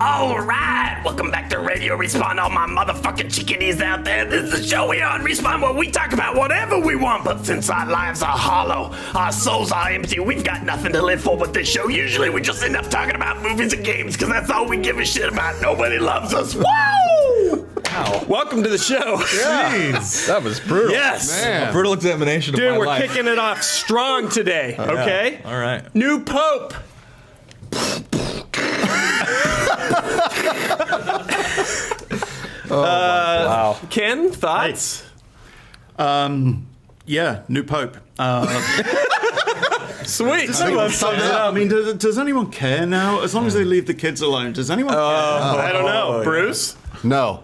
All right, welcome back to Radio Respawn, all my motherfucking chickadees out there. This is the show we on Respawn where we talk about whatever we want, but since our lives are hollow, our souls are empty, we've got nothing to live for with this show. Usually we just end up talking about movies and games because that's all we give a shit about. Nobody loves us. Woo! Wow. Welcome to the show. Jeez. That was brutal. Yes. Man. A brutal examination of my life. Dude, we're kicking it off strong today, okay? Yeah. All right. New Pope. Wow. Ken, thoughts? Yeah, new Pope. Sweet. I mean, does anyone care now? As long as they leave the kids alone, does anyone care? I don't know. Bruce? No.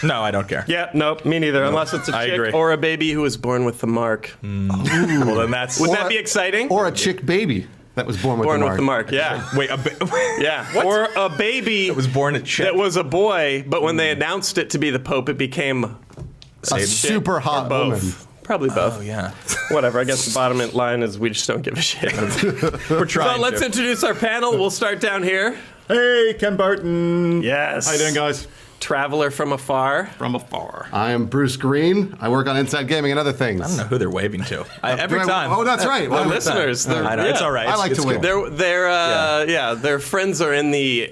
No, I don't care. Yeah, nope, me neither. Unless it's a I chick agree. or a baby who was born with the mark. Well, then that's... Would that be exciting? Or a chick baby that was born with the mark. Yeah. Wait, Yeah. What? Or a baby It was born a chick. that was a boy, but when they announced it to be the Pope, it became A super hot both. woman. Probably both. Oh, yeah. Whatever. I guess the bottom line is we just don't give a shit. We're trying So let's introduce our panel. We'll start down here. Hey, Ken Burton. Yes. How you doing, guys? Traveler from afar. From afar. I am Bruce Green. I work on Inside Gaming and other things. I don't know who they're waving to. Every time. Oh, that's right. The Well, listeners. I know. It's all right. I like It's to win. Their friends are in the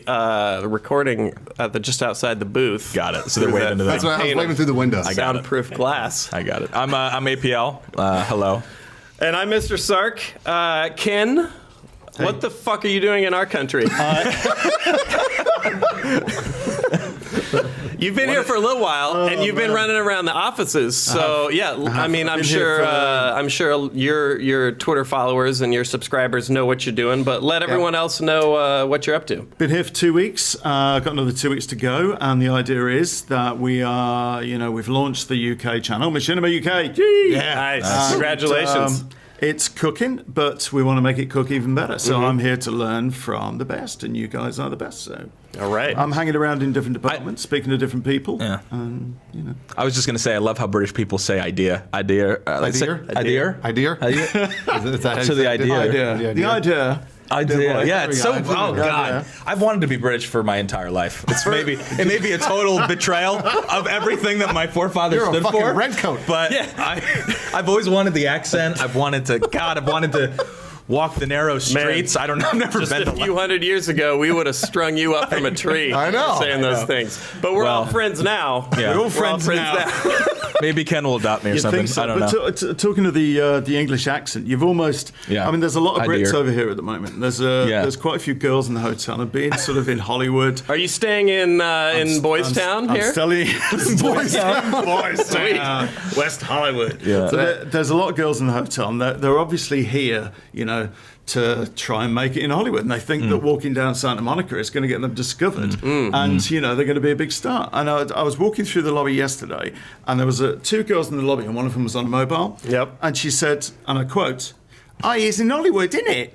recording just outside the booth. Got it. So they're waving to them. That's why I was Paint waving through the window. Soundproof glass. I got it. I'm APL. Hello. And I'm Mr. Sark. Ken, what the fuck are you doing in our country? You've been here for a little while, and you've been running around the offices. So I mean, I'm sure your Twitter followers and your subscribers know what you're doing, but let everyone else know what you're up to. Been here for 2 weeks. Got another 2 weeks to go, and the idea is that we are, we've launched the UK channel, Machinima UK. Nice. Congratulations. It's cooking, but we want to make it cook even better. So I'm here to learn from the best, and you guys are the best. So All right. I'm hanging around in different departments, speaking to different people. Yeah. And, I was just going to say, I love how British people say idea. Idea. Idea? Idea. Idea? Idea. So the idea. The idea. Idea. Yeah, it's so. There we go. Oh God, I've wanted to be British for my entire life. It may be a total betrayal of everything that my forefathers You're a stood fucking for. redcoat. But I've always wanted the accent. I've wanted to walk the narrow streets. I don't know. I've never Just been a to few hundred years ago, we would have strung you up from a tree. I know. For saying those things. But we're all friends now. Yeah. We're all friends now. Maybe Ken will adopt me or something. Think so. I don't know. But talking to the English accent, you've almost. Yeah. I mean, there's a lot of Brits Idea. over here at the moment. There's quite a few girls in the hotel. I've been sort of in Hollywood. Are you staying in Boys Town here? I'm still in Boys Town. Boys Town. West Hollywood. Yeah. So there's a lot of girls in the hotel, and they're obviously here, to try and make it in Hollywood. And they think that walking down Santa Monica is going to get them discovered. And, they're going to be a big star. And I was walking through the lobby yesterday, and there was two girls in the lobby, and one of them was on a mobile. Yep. And she said, and I quote, "I is in Hollywood, innit?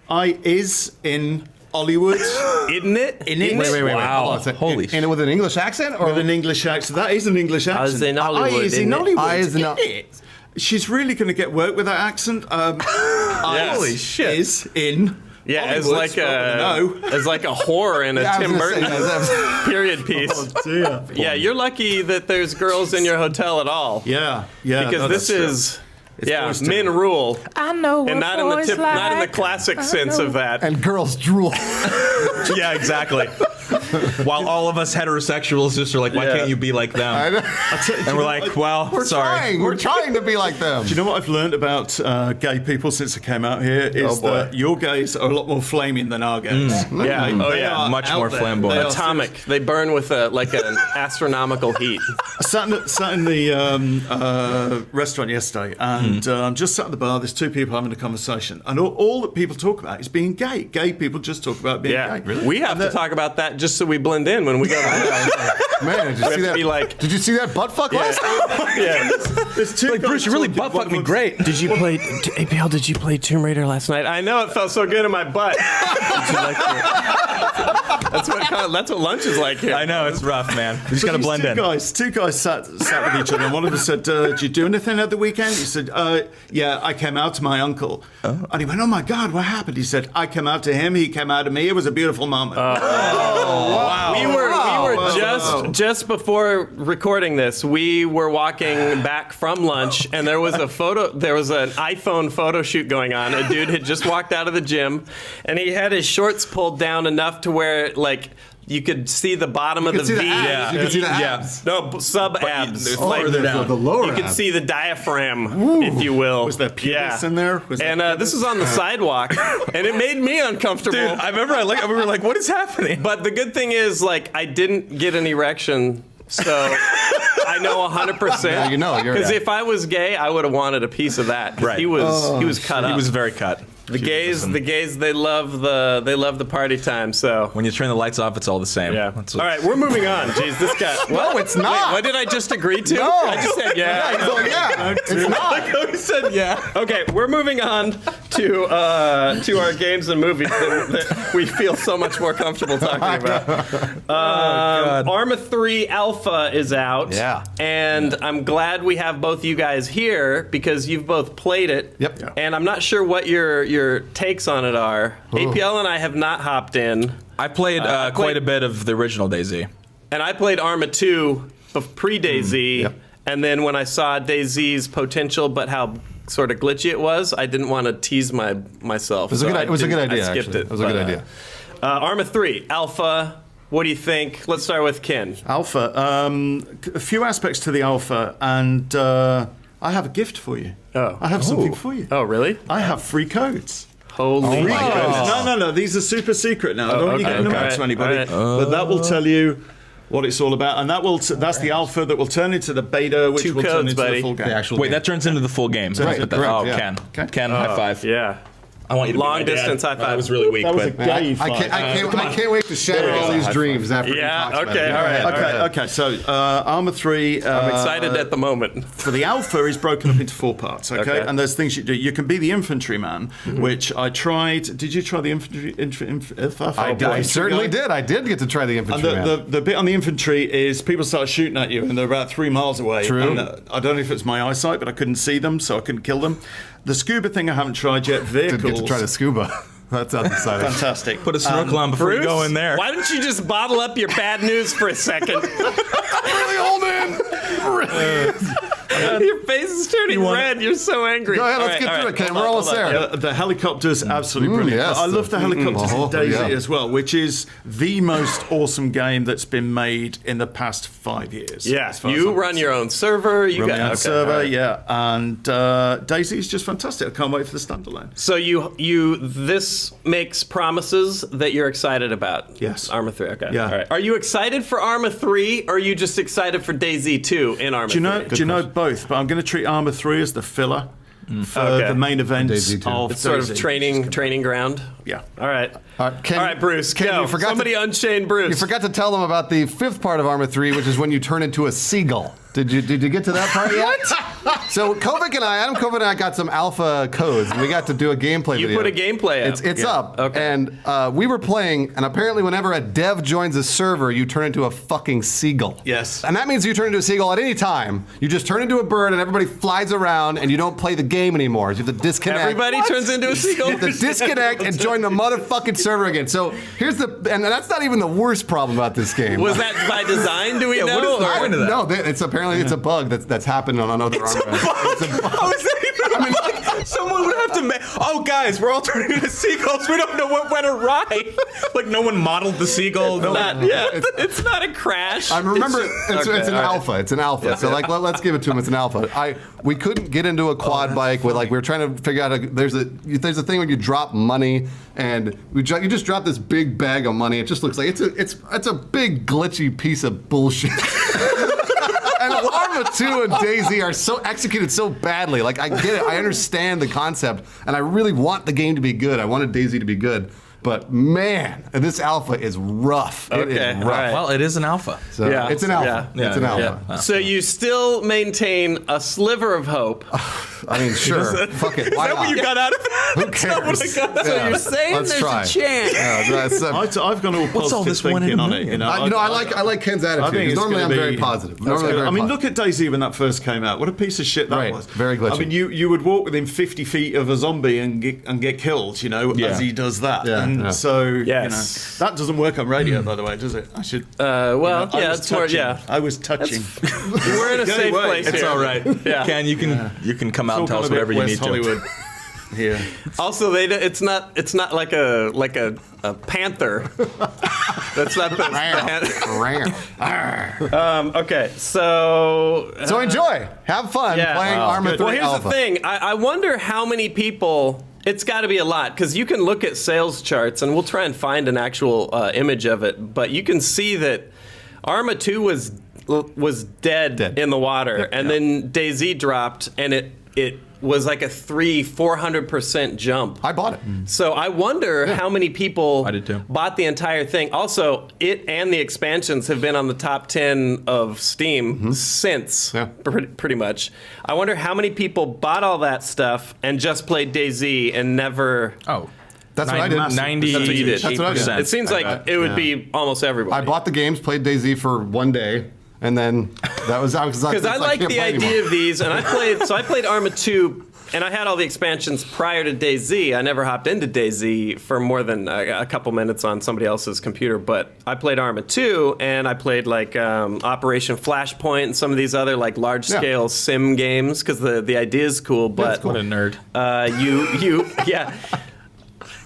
I is in Hollywood." Isn't it? Wait. Wow. Hold on a second. Holy And with an English accent? Or With an English accent. That is an English accent. is in Hollywood, I is in innit? Hollywood, I is in innit? She's really going to get work with that accent. Holy shit. Is in Yeah, as Hollywood, like spelled with an O. as like a whore in a Yeah, I was Tim gonna say, Burton yeah, period piece. Dear. Yeah, you're lucky that there's girls in your hotel at all. Yeah. Because no, this that's true. is boys' men town. rule. I know what And not in the boys like. not in the classic sense of that. And girls drool. Yeah, exactly. While all of us heterosexuals just are like, why can't you be like them? And we're like, well, We're sorry. trying. We're trying to be like them. Do you know what I've learned about gay people since I came out here? Is that your gays are a lot more flaming than our gays. Yeah. Oh They yeah. are Much out more there. flamboyant. They are Atomic. They burn with an astronomical heat. sat in the restaurant yesterday, and just sat at the bar. There's two people having a conversation, and all that people talk about is being gay. Gay people just talk about being Yeah. gay. We have to talk about that just so we blend in when we go to Man, did you have see to that? be like- Did you see that butt fuck last night? Yeah. There's two Like, guys Bruce, you really talking, butt one fucked of me them's- great. Did you play APL? Did you play Tomb Raider last night? I know it felt so good in my butt. Did you like it? That's what lunch is like here. I know it's rough, man. You just gotta These blend in. Two guys sat with each other, and one of them said, "Did you do anything at the weekend?" He said, "Yeah, I came out to my uncle." And he went, "Oh my God, what happened?" He said, "I came out to him, he came out to me. It was a beautiful moment." Wow. We were just before recording this. We were walking back from lunch, and there was an iPhone photo shoot going on. A dude had just walked out of the gym, and he had his shorts pulled down enough to where like you could see the bottom of the V. Yeah. You can see the abs. No, sub abs. It's Like, further down. The lower you could abs. see the diaphragm, if you will. Was there pubis in there? Was And there this was on the sidewalk, and it made me uncomfortable. Dude, I remember we were like, what is happening? But the good thing is, like, I didn't get an erection, so I know 100%. Yeah, you know, you're Because right. if I was gay, I would have wanted a piece of that. Right. He was cut up. He was very cut. The gays, they love the party time. So When you turn the lights off, it's all the same. yeah. That's All what- right, we're moving on. Jeez, this guy. What? No, it's not. Wait, what did I just agree to? No. I just said yeah. Yeah, it's not. He said yeah. Okay, we're moving on to our games and movies that we feel so much more comfortable talking about. Arma 3 Alpha is out. Yeah. And I'm glad we have both you guys here because you've both played it. Yep. Yeah. And I'm not sure what your takes on it are. APL and I have not hopped in. I played quite a bit of the original DayZ. And I played Arma 2 pre-DayZ. Yep. And then when I saw DayZ's potential, but how sort of glitchy it was, I didn't want to tease myself. It was a good idea. I skipped actually. it. It was a good idea. Arma 3, Alpha, what do you think? Let's start with Ken. Alpha. A few aspects to the Alpha, and I have a gift for you. Oh. I have something for you. Oh, really? I have free codes. Holy Free my codes. goodness. No. These are super secret now. I don't want you okay, giving them okay. out to anybody. All right. But that will tell you what it's all about, and that's the Alpha that will turn into the beta, which 2 will turn codes, into buddy. the full game. The actual Wait, game. that turns into the full game. Right, But that- correct, oh, yeah. Ken, high five. Yeah. I want you to be Long my dad. distance high five. That was really weak, That was a but gay I fight. can't wait to shatter all these dreams after we Yeah, talk about okay, it. all right. Okay. So Arma 3. I'm excited at the moment. For the Alpha is broken up into 4 parts, okay? Okay. And there's things you do. You can be the infantryman, which I tried. Did you try the infantry? I certainly did. I did get to try the And infantry man. the bit on the infantry is people start shooting at you, and they're about 3 miles away. True. And, I don't know if it's my eyesight, but I couldn't see them, so I couldn't kill them. The scuba thing I haven't tried yet. Vehicles. Did get to try the scuba. That's undecided. Fantastic. put a snorkel on before you go in there. Why don't you just bottle up your bad news for a second? Really old man. Your face is turning want- red. You're so angry. Go ahead, All let's right, get all through right. it, Ken. Hold We're on, almost hold on. there. The helicopter's absolutely brilliant. yes. I love the helicopters in DayZ yeah. as well, which is the most awesome game that's been made in the past 5 years. Yeah, as far as you I'm run your own server. You Run got my own okay, server, all right. yeah, and DayZ is just fantastic. I can't wait for the standalone. So this makes promises that you're excited about. Yes. Arma 3. Okay. Yeah. All right. Are you excited for Arma 3, or are you just excited for DayZ 2 in Arma 3? Do you know both? But I'm going to treat Arma 3 as the filler for Okay. the main events DayZ 2. of It's sort of DayZ. training ground. Yeah. All right. All right, Ken, All right, Bruce. Ken, go. you forgot Somebody to, unchain Bruce. You forgot to tell them about the 5th part of Arma 3, which is when you turn into a seagull. Did you get to that part yet? So Adam Kovic and I got some alpha codes, and we got to do a gameplay You video. put a gameplay up. It's Yeah. up. Okay. And we were playing, and apparently whenever a dev joins a server, you turn into a fucking seagull. Yes. And that means you turn into a seagull at any time. You just turn into a bird, and everybody flies around, and you don't play the game anymore. You have to disconnect. Everybody turns into a seagull. You have to disconnect and join the motherfucking server again. So here's and that's not even the worst problem about this game. Was that by design? Do we know? what is the or- point of that? No, it's apparently it's a bug that's happened on another Arma. It's a bug. How is that even? I mean, like, someone would have to. Oh, guys, we're all turning into seagulls. We don't know what went awry. Like, no one modeled the seagull. No Not, one. yeah, it's not a crash. I remember it's Okay, an all right. alpha. It's an alpha. So like let's give it to him. It's an alpha. We couldn't get into a quad bike with we were trying to figure out there's a thing where you drop money and you just drop this big bag of money. It just looks like it's a big glitchy piece of bullshit. And Arma 2 and DayZ are so executed so badly. Like I get it. I understand the concept and I really want the game to be good. I wanted DayZ to be good. But man, this alpha is rough. It Okay, is rough. all right. Well, it is an alpha. So Yeah. it's an alpha. Yeah. It's an Yeah. alpha. So you still maintain a sliver of hope I mean, sure. Fuck it. Why Is that what you not? got out of that? Who cares? So you're saying Let's there's try. a chance? Yeah, that's, I've gone all What's all positive this one thinking in on a it. million? I like Ken's I attitude. think 'Cause it's normally gonna I'm very be- positive. That's Normally I'm good. very I mean, positive. look at DayZ when that first came out. What a piece of shit that Right. was. Very glitchy. I mean, you would walk within 50 feet of a zombie and get killed, you know, Yeah. as he does that. Yeah, And yeah. so, Yes. that doesn't work on radio, by the way, does it? I should. Well, I yeah, was it's more, touching. yeah. I was touching. We're in a Get safe away. place It's here. all right. Yeah. Ken, you can come out and tell us whatever you need Hollywood to. here. Also, it's not like a panther. That's not okay, so So enjoy. Have fun yeah. playing Arma 3 Well, here's Alpha. the thing. I wonder how many people. It's got to be a lot because you can look at sales charts, and we'll try and find an actual image of it. But you can see that Arma 2 was dead in the water, and then DayZ dropped, and it was like a 400% jump. I bought it. So I wonder how many people I did too. bought the entire thing. Also, it and the expansions have been on the top 10 of Steam since, Yeah. pretty much. I wonder how many people bought all that stuff and just played DayZ and never. Oh. That's what I did. 90. That's what you did. That's what I did. It seems like it would be almost everybody. I bought the games, played DayZ for one day, and then that was Because I like the idea of these, and I played Arma 2, and I had all the expansions prior to DayZ. I never hopped into DayZ for more than a couple minutes on somebody else's computer, but I played Arma 2, and I played like Operation Flashpoint and some of these other like large-scale sim games, because the idea is cool, but What a nerd. yeah.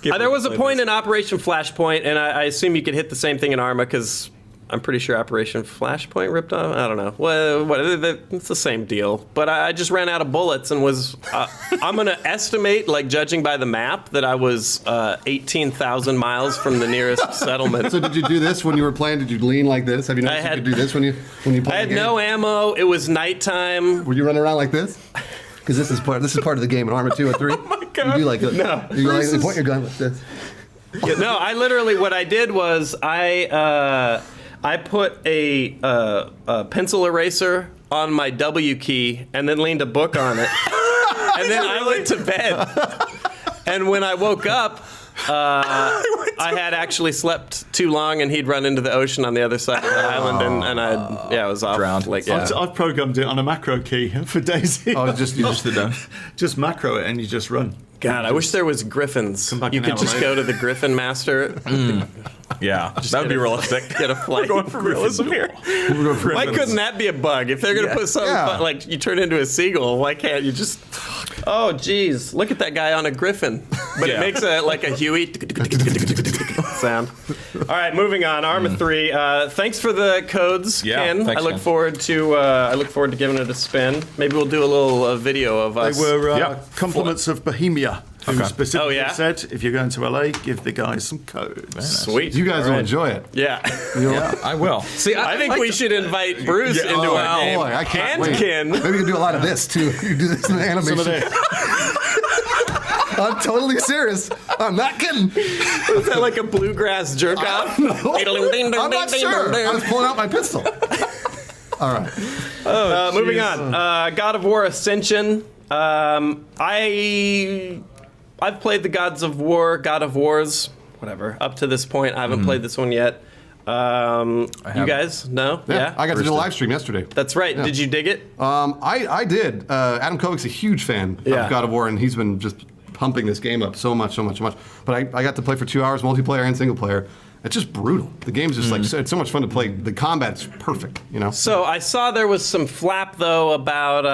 There was a point in Operation Flashpoint, and I assume you could hit the same thing in Arma, because I'm pretty sure Operation Flashpoint ripped off. I don't know. It's the same deal. But I just ran out of bullets and was. I'm going to estimate, like judging by the map, that I was 18,000 miles from the nearest settlement. So did you do this when you were playing? Did you lean like this? Have you noticed you could do this when you played? I had no ammo. It was nighttime. Were you running around like this? Because this is part of the game in Arma 2 or 3. Oh my God. You do like this. No. You point your gun like this. No, I literally what I did was I put a pencil eraser on my W key and then leaned a book on it, and then I went to bed. And when I woke up, I had actually slept too long, and he'd run into the ocean on the other side of the island, and I was off. Drowned. Like, yeah. I've programmed it on a macro key for DayZ. Oh, you just did that. Just macro it and you just run. God, I wish there was griffins. back You an could hour just later. go to the Griffin Master. Yeah, that would be realistic. Get a flight. We're going for realism here. Why couldn't that be a bug? If they're gonna put something Yeah. fun, like you turn into a seagull, why can't you just? Oh, geez, look at that guy on a griffin, but it makes a Huey sound. All right, moving on. Arma 3. Thanks for the codes, Yeah, Ken. thanks, I look Ken. forward to giving it a spin. Maybe we'll do a little video of us. They were Yeah. compliments of Bohemia, who Okay. specifically Oh, yeah? said, if you're going to LA, give the guys some codes. Sweet. You guys will enjoy it. Yeah. Yeah. I will. See, I think we should invite Bruce Yeah, into oh, our game. Boy, I can't and wait. Ken. Maybe we can do a lot of this too. You do this in the animation. Some of the, I'm totally serious. I'm not kidding. Is that like a bluegrass jerk off? I'm not sure. I was pulling out my pistol. All right. Moving on. God of War Ascension. I've played the God of Wars, whatever. Up to this point, I haven't played this one yet. You haven't. guys? No? Yeah, I got to do a live stream yesterday. That's right. Did you dig it? I did. Adam Kovic's a huge fan Yeah. of God of War, and he's been just pumping this game up so much. But I got to play for 2 hours, multiplayer and single player. It's just brutal. The game's just like, it's so much fun to play. The combat's perfect, you know? So I saw there was some flap, though, about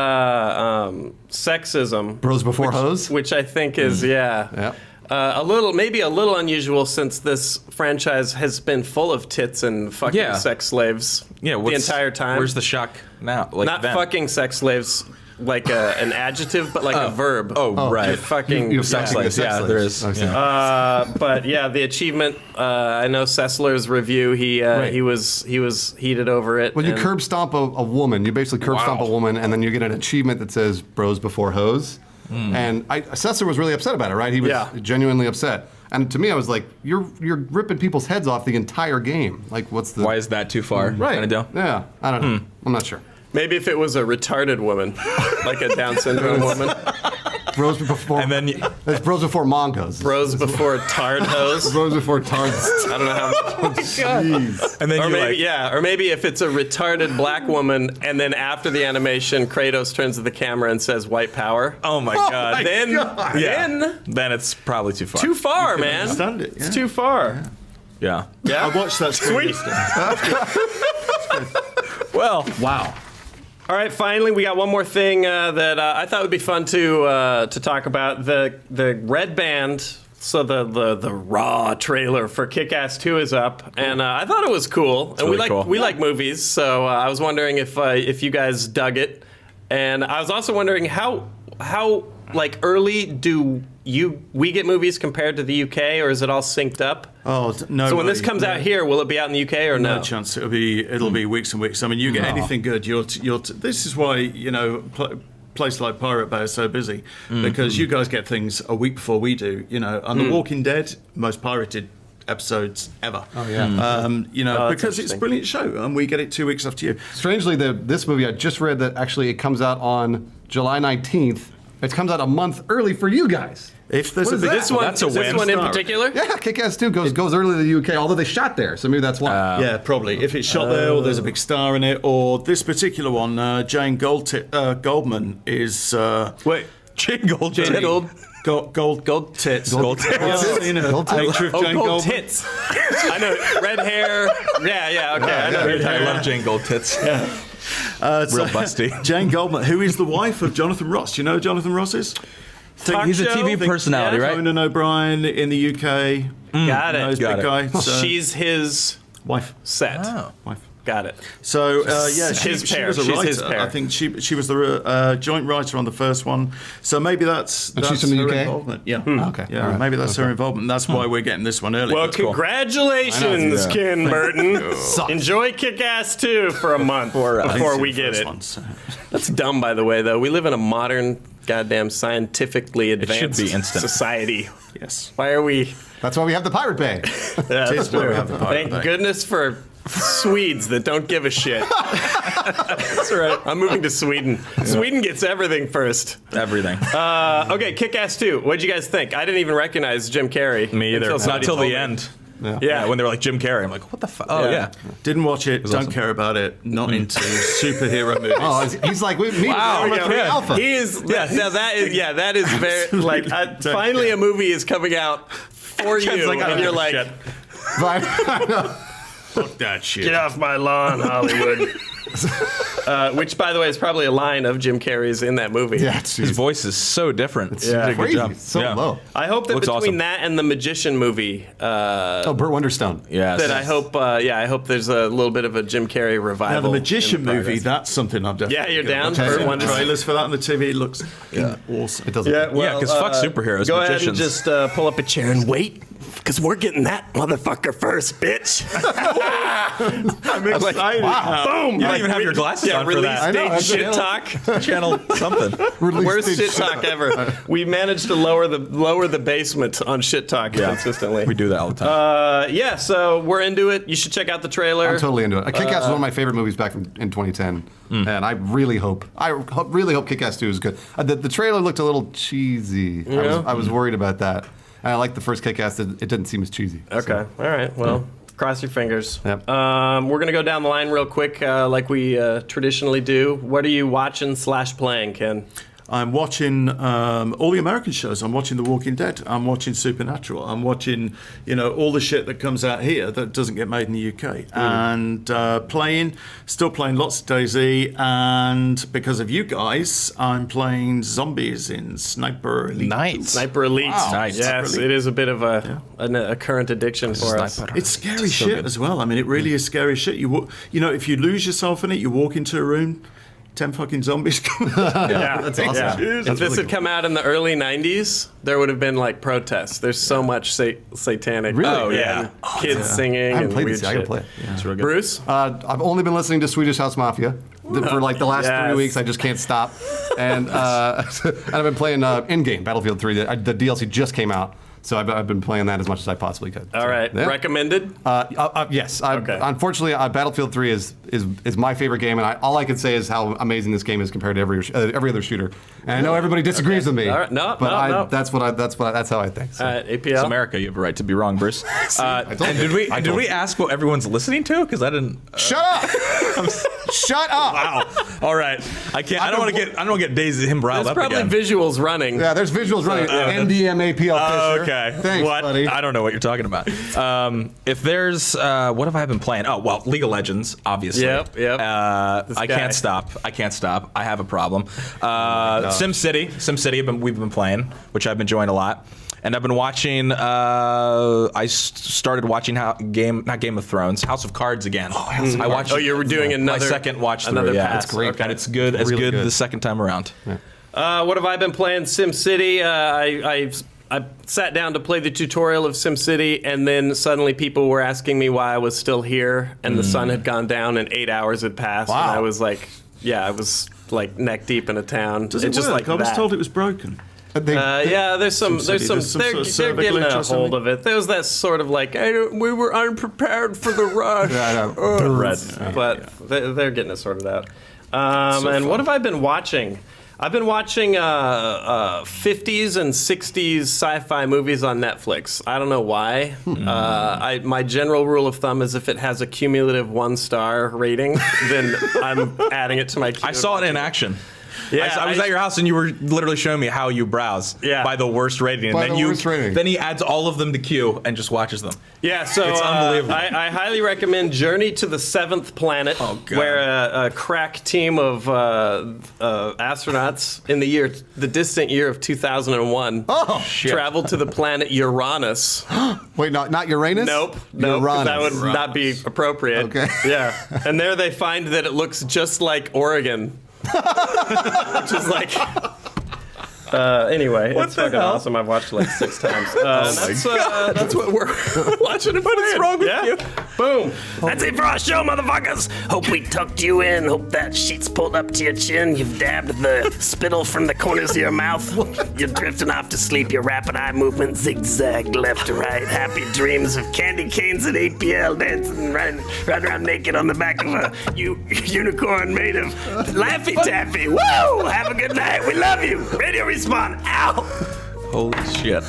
sexism. Bros before hoes? Which I think is, Yeah. maybe a little unusual since this franchise has been full of tits and fucking Yeah. sex slaves Yeah, the entire time. Where's the shock now? Like Not then? fucking sex slaves like an adjective, but like a verb. Oh, right. You're fucking You're Sex fucking slaves. sex Yeah, slaves. there is. Okay. Yeah. But yeah, the achievement. I know Sessler's review. He was heated over it. Well, you and- curb stomp a woman. You basically curb stomp a Wow. woman, and then you get an achievement that says "bros before hoes." And Cessler was really upset about it, right? He was genuinely upset. And to me, I was like, "You're ripping people's heads off the entire game. Like, what's the Why is that too far? right? Kind of deal? Yeah, I don't know. I'm not sure. Maybe if it was a retarded woman, like a Down syndrome woman. Bros before, And then it's bros before mongos. Bros before tard hose. Bros before tards. I don't know how much. and then Or you maybe, or maybe if it's a retarded black woman, and then after the animation, Kratos turns to the camera and says "White Power." oh my god. Then It's probably too far. too far, man. understand it, It's yeah. too far. Yeah. Yeah. I watched that. Sweet. Well, Wow. All right, finally, we got one more thing that I thought would be fun to talk about. The Red Band, so the Raw trailer for Kick-Ass 2 is up, and I thought it was cool. And really cool. we like movies, so I was wondering if you guys dug it. And I was also wondering how like early do we get movies compared to the UK, or is it all synced up? Oh no! So when this way. comes out here, will it be out in the UK or no? No chance. It'll be weeks and weeks. I mean, you get anything good, this is why place like Pirate Bay is so busy because you guys get things a week before we do. And The Walking Dead, most pirated episodes ever. Oh yeah. Because it's a brilliant show, and we get it 2 weeks after you. Strangely, this movie, I just read that actually it comes out on July 19th. It comes out a month early for you guys. If there's What a is big that? This one, That's a is this win. one in Star. particular? Yeah, Kick-Ass 2 goes early to the UK, although they shot there, so maybe that's why. Yeah, probably. If it's shot there, or there's a big star in it, or this particular one, Jane Goldman is. wait. Jane Gold. Gold tits. Gold tits. Yeah, seen a picture of Jane Gold Goldman. tits. I know, red hair. Yeah, okay. I know who you're talking I about. love Jane Gold tits. Real busty. Jane Goldman, who is the wife of Jonathan Ross. Do you know who Jonathan Ross is? Talk He's a show? TV personality, right? Conan O'Brien in the UK. Got it. Knows Got big it. guy. So, She's his wife. set. Oh. Wife. Got it. So yeah, His she pair. was a She's writer. his pair. I think she was the joint writer on the first one. So maybe that's she's from the her UK? involvement. Yeah. Okay. Yeah. All right. Maybe that's her involvement. That's why we're getting this one early. Well, cool. congratulations, Yeah. Ken Burton. Enjoy Kick-Ass 2 for a month before we get it. That's dumb, by the way, though. We live in a modern, goddamn, scientifically advanced be instant. society. Yes. Why are we? That's why we have the Pirate Bay. Yeah, It's where we have the Pirate Thank Bay. goodness for Swedes that don't give a shit. That's right. I'm moving to Sweden. Sweden gets everything first. Everything. Okay, Kick-Ass 2. What'd you guys think? I didn't even recognize Jim Carrey. Me either. until Not somebody till told the me. end. Yeah. When they were like Jim Carrey, I'm like, what the fuck? Oh yeah. Didn't watch it. Don't awesome. care about it. Not into superhero movies. Oh, he's like me. Wow. I'm a Yeah. three alpha. He is. Yeah. Now that is very like. Don't Finally, care. a movie is coming out for you, like, I don't and you're give a like, shit. Fuck that shit. "Get off my lawn, Hollywood." Which, by the way, is probably a line of Jim Carrey's in that movie. Yeah, His voice is so different. Yeah. He did a good crazy. job. So Yeah. low. I hope that Looks between awesome. that and the Magician movie, Oh, Burt Wonderstone. Yes. that I hope, I hope there's a little bit of a Jim Carrey Now, revival. the Magician in progress. movie, that's something I'm definitely. Yeah, you're gonna down watch. for I've seen one the to- trailers for that on the TV. It looks awesome. It doesn't. Yeah, well, because fuck superheroes, Go ahead magicians. and just pull up a chair and wait, because we're getting that motherfucker first, bitch. I'm excited. Boom! You don't even have your glasses on for release that. I know, date that's shit it. talk. Channel something. Worst shit talk ever. We managed to lower the basement on shit talk consistently. We do that all the time. Yeah, so we're into it. You should check out the trailer. I'm totally into it. Kick-Ass was one of my favorite movies back in 2010, and I really hope Kick-Ass 2 is good. The trailer looked a little cheesy. I was worried about that. And I like the first Kick-Ass. It didn't seem as cheesy. Okay, all right. Well, cross your fingers. Yep. We're gonna go down the line real quick, like we traditionally do. What are you watching / playing, Ken? I'm watching all the American shows. I'm watching The Walking Dead. I'm watching Supernatural. I'm watching, all the shit that comes out here that doesn't get made in the UK. And still playing lots of DayZ. And because of you guys, I'm playing zombies in Sniper Elite. Nice. Sniper Elite. Nice. Yes, Sniper it is a bit of a current addiction for us. It's scary shit as well. I mean, it really is scary shit. If you lose yourself in it, you walk into a room, 10 fucking zombies come out. Yeah, That's awesome. Yeah. Jeez, If this had come out in the early '90s, there would have been like protests. There's so much satanic. Really? Oh yeah. kids singing I haven't and played weird this yet. I shit. gotta play it. It's real good. Bruce. I've only been listening to Swedish House Mafia for like the last Yes. 3 weeks. I just can't stop. And I've been playing in-game Battlefield 3. The DLC just came out. So I've been playing that as much as I possibly could. All right. Yeah. Recommended? Yes. Okay. Unfortunately, Battlefield 3 is my favorite game, and all I can say is how amazing this game is compared to every other shooter. And I know everybody disagrees with me. All right. No, but no. that's how I think. So. All right, APL. It's America. You have a right to be wrong, Bruce. And did we ask what everyone's listening to? Because I didn't. Shut up! Shut up! Wow. All right. I can't. I don't want to get Daisy him riled There's up probably again. visuals running. Yeah, there's visuals running. NDMAPL Fisher. Okay. Thanks, what? buddy. I don't know what you're talking about. If there's, what have I been playing? Oh, well, League of Legends, obviously. Yep. I can't stop. I have a problem. SimCity, we've been playing, which I've been enjoying a lot. And I've been watching. I started watching not Game of Thrones, House of Cards again. I watched. Oh, you were doing another. My second watch through. Another Yeah, pass. it's great, Okay. and it's good. As Really good good. the second time around. Yeah. What have I been playing? SimCity. I sat down to play the tutorial of SimCity, and then suddenly people were asking me why I was still here, and the sun had gone down, and 8 hours had passed, and I was like, I was like neck deep in a town. Does It's it just work? like I was that. told it was broken. Yeah, there's some. They're They're getting getting glitch a or something? hold of it. There was that sort of like, we were unprepared for the rush. But they're getting it sorted out. And what have I been watching? I've been watching 50s and 60s sci-fi movies on Netflix. I don't know why. My general rule of thumb is if it has a cumulative 1-star rating, then I'm adding it to my queue. I saw it in action. Yeah, I was at your house and you were literally showing me how you browse by the worst rating. By And the worst rating. Then he adds all of them to queue and just watches them. Yeah, so It's unbelievable. I highly recommend Journey to the Seventh Planet, Oh, God. where a crack team of astronauts in the distant year of 2001 traveled to the planet Uranus. Wait, not Uranus? Nope, 'cause Uranus. that would not be appropriate. Okay. Yeah, and there they find that it looks just like Oregon. Which is like. Anyway, it's the fucking hell? awesome. I've watched it like 6 times. That's what we're watching. What is wrong with you? Boom. That's it for our show, motherfuckers. Hope we tucked you in. Hope that sheet's pulled up to your chin. You've dabbed the spittle from the corners of your mouth. You're drifting off to sleep. Your rapid eye movement zigzag left to right. Happy dreams of candy canes at APL dancing right around naked on the back of a unicorn made of Laffy Taffy. Woo! Have a good night. We love you. Radio Respawn out. Holy shit.